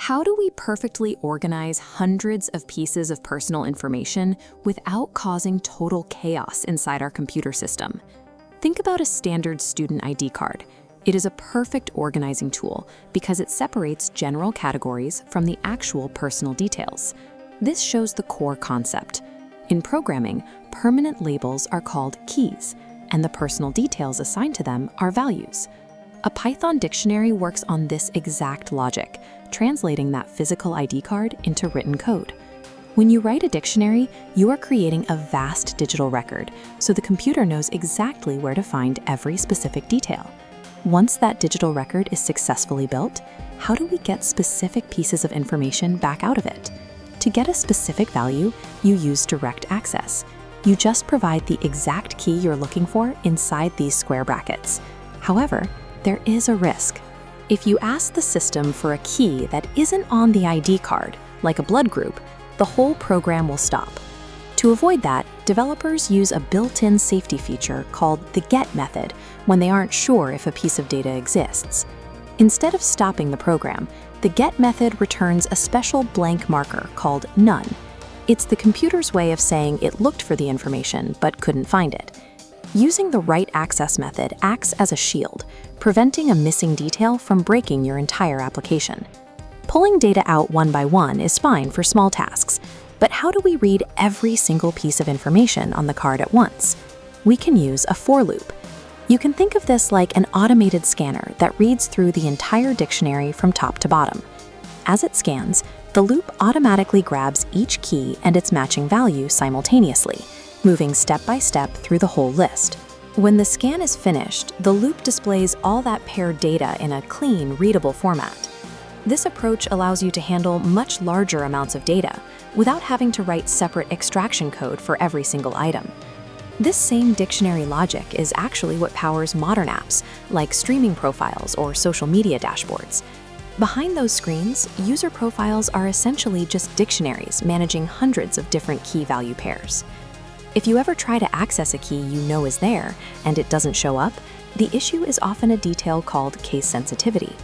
How do we perfectly organize hundreds of pieces of personal information without causing total chaos inside our computer system? Think about a standard student ID card. It is a perfect organizing tool because it separates general categories from the actual personal details. This shows the core concept. In programming, permanent labels are called keys, and the personal details assigned to them are values. A Python dictionary works on this exact logic, translating that physical ID card into written code. When you write a dictionary, you are creating a vast digital record, so the computer knows exactly where to find every specific detail. Once that digital record is successfully built, how do we get specific pieces of information back out of it? To get a specific value, you use direct access. You just provide the exact key you're looking for inside these square brackets. However, there is a risk. If you ask the system for a key that isn't on the ID card, like a blood group, the whole program will stop. To avoid that, developers use a built-in safety feature called the get method when they aren't sure if a piece of data exists. Instead of stopping the program, the get method returns a special blank marker called none. It's the computer's way of saying it looked for the information but couldn't find it. Using the right access method acts as a shield, preventing a missing detail from breaking your entire application. Pulling data out one by one is fine for small tasks, but how do we read every single piece of information on the card at once? We can use a for loop. You can think of this like an automated scanner that reads through the entire dictionary from top to bottom. As it scans, the loop automatically grabs each key and its matching value simultaneously, moving step by step through the whole list. When the scan is finished, the loop displays all that paired data in a clean, readable format. This approach allows you to handle much larger amounts of data without having to write separate extraction code for every single item. This same dictionary logic is actually what powers modern apps, like streaming profiles or social media dashboards. Behind those screens, user profiles are essentially just dictionaries managing hundreds of different key value pairs. If you ever try to access a key you know is there and it doesn't show up, the issue is often a detail called case sensitivity.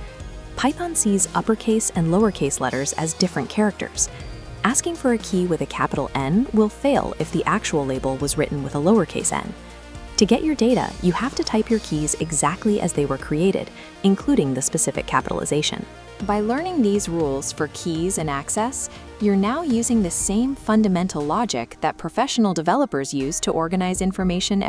Python sees uppercase and lowercase letters as different characters. Asking for a key with a capital N will fail if the actual label was written with a lowercase n. To get your data, you have to type your keys exactly as they were created, including the specific capitalization. By learning these rules for keys and access, you're now using the same fundamental logic that professional developers use to organize information